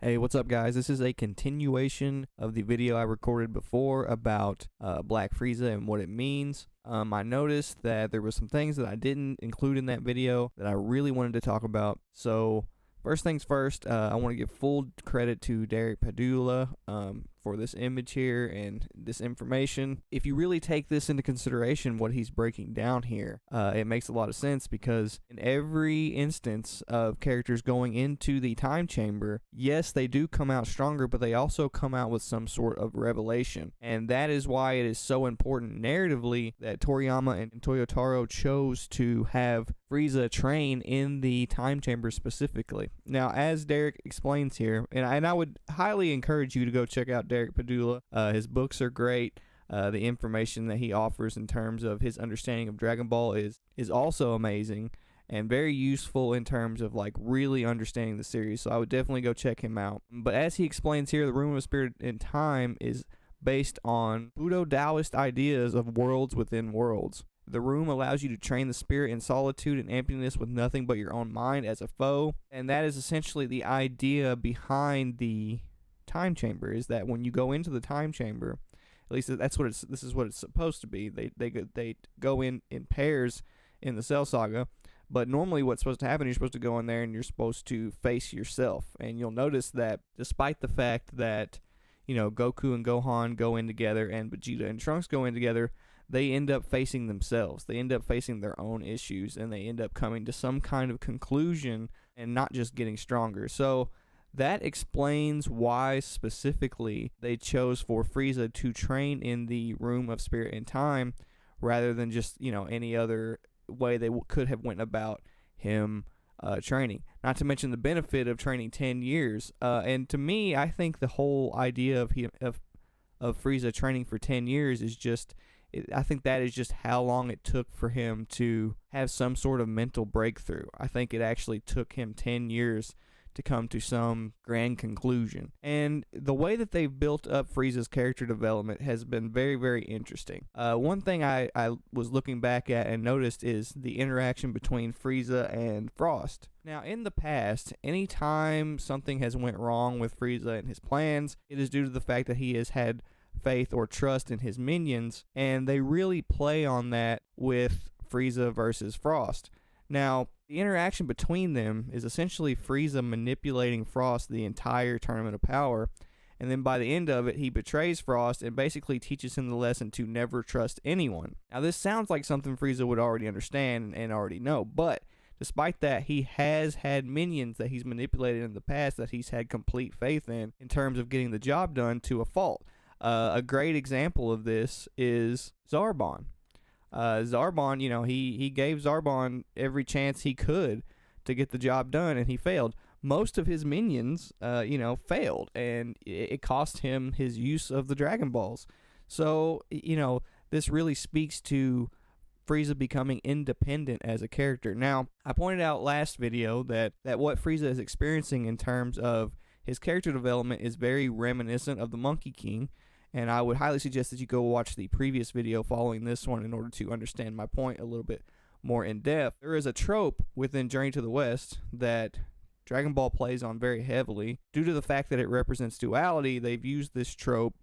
Hey, what's up guys? This is a continuation of the video I recorded before about Black Frieza and what it means. I noticed that there were some things that I didn't include in that video that I really wanted to talk about. So first things first, I want to give full credit to Derek Padula for this image here and this information. If you really take this into consideration, what he's breaking down here, it makes a lot of sense, because in every instance of characters going into the time chamber, yes, they do come out stronger, but they also come out with some sort of revelation. And that is why it is so important narratively that Toriyama and Toyotaro chose to have Frieza train in the time chamber specifically. Now, as Derek explains here, and I would highly encourage you to go check out Derek Padula. His books are great. The information that he offers in terms of his understanding of Dragon Ball is also amazing and very useful in terms of like really understanding the series. So I would definitely go check him out. But as he explains here, the Room of Spirit in Time is based on Budo-Taoist ideas of worlds within worlds. The room allows you to train the spirit in solitude and emptiness with nothing but your own mind as a foe. And that is essentially the idea behind the time chamber, is that when you go into the time chamber, at least that's what this is what it's supposed to be. They go in pairs in the Cell Saga, but normally what's supposed to happen, you're supposed to go in there and you're supposed to face yourself. And you'll notice that despite the fact that, you know, Goku and Gohan go in together and Vegeta and Trunks go in together, they end up facing themselves. They end up facing their own issues, and they end up coming to some kind of conclusion and not just getting stronger. So that explains why specifically they chose for Frieza to train in the Room of Spirit and Time rather than just, you know, any other way they could have went about him training. Not to mention the benefit of training 10 years. And to me, I think the whole idea of Frieza training for 10 years is just, I think that is just how long it took for him to have some sort of mental breakthrough. I think it actually took him 10 years to come to some grand conclusion. And the way that they've built up Frieza's character development has been very, very interesting. One thing I was looking back at and noticed is the interaction between Frieza and Frost. Now, in the past, anytime something has went wrong with Frieza and his plans, it is due to the fact that he has had faith or trust in his minions, and they really play on that with Frieza versus Frost. Now, the interaction between them is essentially Frieza manipulating Frost the entire Tournament of Power, and then by the end of it, he betrays Frost and basically teaches him the lesson to never trust anyone. Now, this sounds like something Frieza would already understand and already know, but despite that, he has had minions that he's manipulated in the past that he's had complete faith in terms of getting the job done to a fault. A great example of this is Zarbon. Zarbon, you know, he gave Zarbon every chance he could to get the job done, and he failed. Most of his minions, failed, and it cost him his use of the Dragon Balls. So, you know, this really speaks to Frieza becoming independent as a character. Now, I pointed out last video that what Frieza is experiencing in terms of his character development is very reminiscent of the Monkey King, and I would highly suggest that you go watch the previous video following this one in order to understand my point a little bit more in depth. There is a trope within Journey to the West that Dragon Ball plays on very heavily. Due to the fact that it represents duality, they've used this trope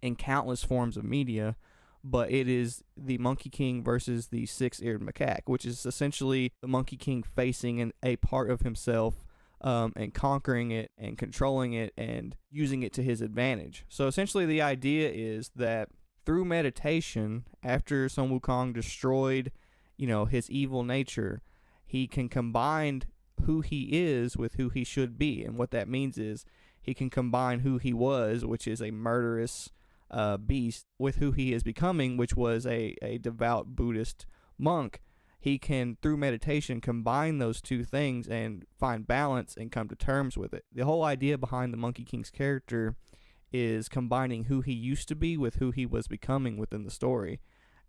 in countless forms of media, but it is the Monkey King versus the six-eared macaque, which is essentially the Monkey King facing a part of himself and conquering it and controlling it and using it to his advantage. So essentially the idea is that through meditation, after Sun Wukong destroyed, you know, his evil nature, he can combine who he is with who he should be. And what that means is he can combine who he was, which is a murderous beast, with who he is becoming, which was a devout Buddhist monk. He can, through meditation, combine those two things and find balance and come to terms with it. The whole idea behind the Monkey King's character is combining who he used to be with who he was becoming within the story.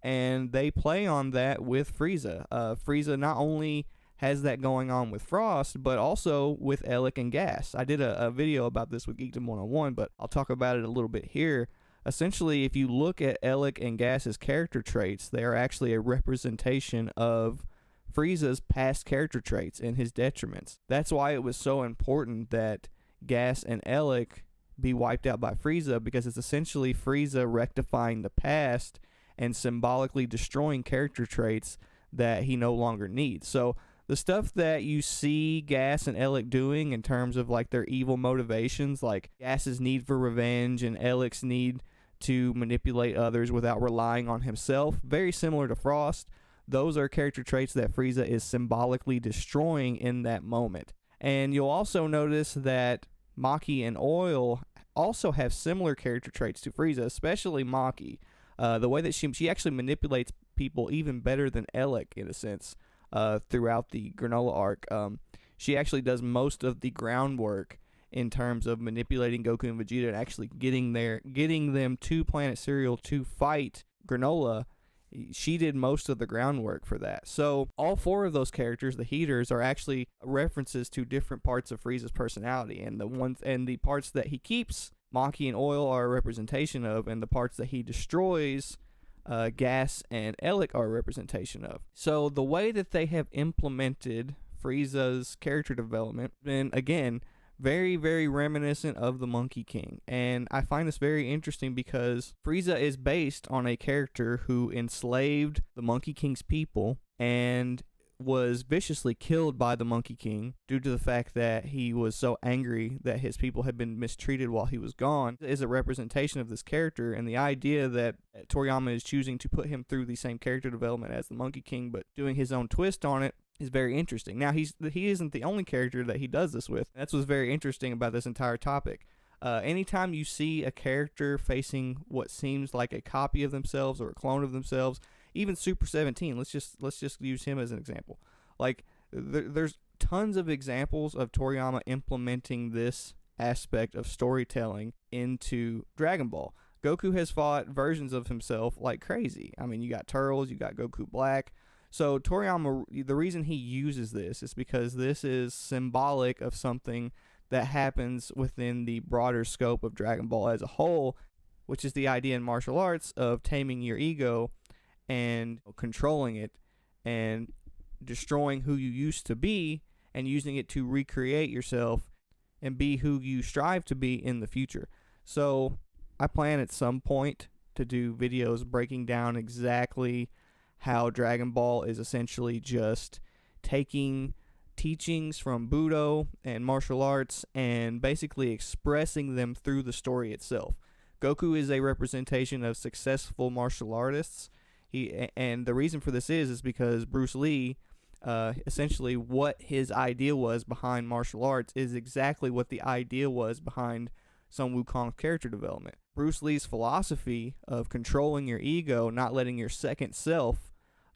And they play on that with Frieza. Frieza not only has that going on with Frost, but also with Elec and Gas. I did a video about this with Geekdom 101, but I'll talk about it a little bit here. Essentially, if you look at Elec and Gas's character traits, they are actually a representation of Frieza's past character traits and his detriments. That's why it was so important that Gas and Elec be wiped out by Frieza, because it's essentially Frieza rectifying the past and symbolically destroying character traits that he no longer needs. So the stuff that you see Gas and Elec doing in terms of like their evil motivations, like Gas's need for revenge and Elec's need to manipulate others without relying on himself, very similar to Frost. Those are character traits that Frieza is symbolically destroying in that moment. And you'll also notice that Maki and Oil also have similar character traits to Frieza, especially Maki. The way that she actually manipulates people even better than Elec, in a sense, throughout the Granola arc. She actually does most of the groundwork in terms of manipulating Goku and Vegeta and actually getting them to Planet Cereal to fight Granola. She did most of the groundwork for that. So all four of those characters, the Heaters, are actually references to different parts of Frieza's personality, and the parts that he keeps, Maki and Oil, are a representation of, and the parts that he destroys, Gas and Elec, are a representation of. So the way that they have implemented Frieza's character development, and again, very, very reminiscent of the Monkey King. And I find this very interesting because Frieza is based on a character who enslaved the Monkey King's people and was viciously killed by the Monkey King due to the fact that he was so angry that his people had been mistreated while he was gone. It is a representation of this character, and the idea that Toriyama is choosing to put him through the same character development as the Monkey King, but doing his own twist on it, is very interesting. Now, he isn't the only character that he does this with. That's what's very interesting about this entire topic. Anytime you see a character facing what seems like a copy of themselves or a clone of themselves, even Super 17, let's just use him as an example. Like, there's tons of examples of Toriyama implementing this aspect of storytelling into Dragon Ball. Goku has fought versions of himself like crazy. I mean, you got Turtles, you got Goku Black. So Toriyama, the reason he uses this is because this is symbolic of something that happens within the broader scope of Dragon Ball as a whole, which is the idea in martial arts of taming your ego and controlling it and destroying who you used to be and using it to recreate yourself and be who you strive to be in the future. So I plan at some point to do videos breaking down exactly how Dragon Ball is essentially just taking teachings from Budo and martial arts and basically expressing them through the story itself. Goku is a representation of successful martial artists. And the reason for this is because Bruce Lee, essentially what his idea was behind martial arts is exactly what the idea was behind Sun Wukong's character development. Bruce Lee's philosophy of controlling your ego, not letting your second self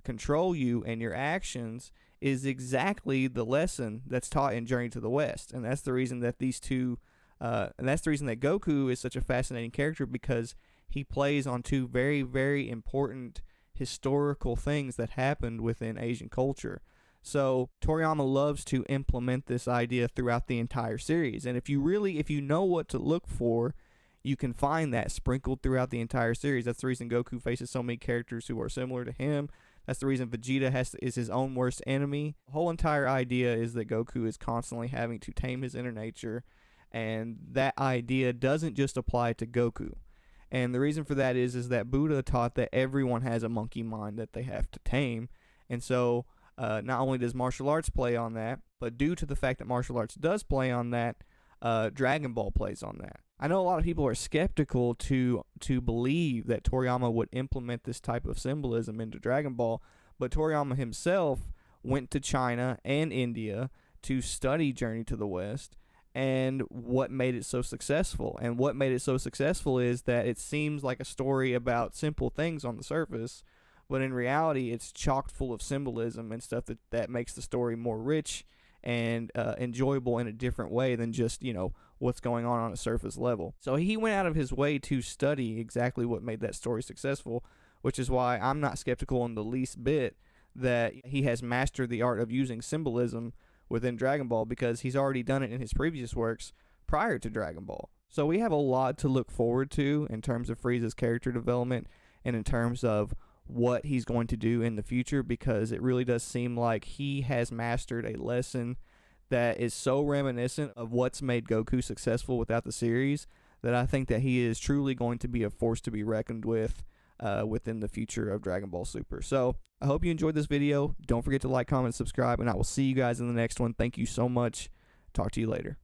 control you and your actions, is exactly the lesson that's taught in Journey to the West. And that's the reason that Goku is such a fascinating character, because he plays on two very, very important historical things that happened within Asian culture. So Toriyama loves to implement this idea throughout the entire series. And if you know what to look for, you can find that sprinkled throughout the entire series. That's the reason Goku faces so many characters who are similar to him. That's the reason Vegeta is his own worst enemy. The whole entire idea is that Goku is constantly having to tame his inner nature, and that idea doesn't just apply to Goku. And the reason for that is that Buddha taught that everyone has a monkey mind that they have to tame. And so not only does martial arts play on that, but due to the fact that martial arts does play on that, Dragon Ball plays on that. I know a lot of people are skeptical to believe that Toriyama would implement this type of symbolism into Dragon Ball, but Toriyama himself went to China and India to study Journey to the West, and what made it so successful. And what made it so successful is that it seems like a story about simple things on the surface, but in reality it's chock full of symbolism and stuff that makes the story more rich and enjoyable in a different way than just, what's going on a surface level. So he went out of his way to study exactly what made that story successful, which is why I'm not skeptical in the least bit that he has mastered the art of using symbolism within Dragon Ball, because he's already done it in his previous works prior to Dragon Ball. So we have a lot to look forward to in terms of Frieza's character development and in terms of what he's going to do in the future, because it really does seem like he has mastered a lesson that is so reminiscent of what's made Goku successful without the series that I think that he is truly going to be a force to be reckoned with within the future of Dragon Ball Super. So I hope you enjoyed this video. Don't forget to like, comment, subscribe, and I will see you guys in the next one. Thank you so much. Talk to you later.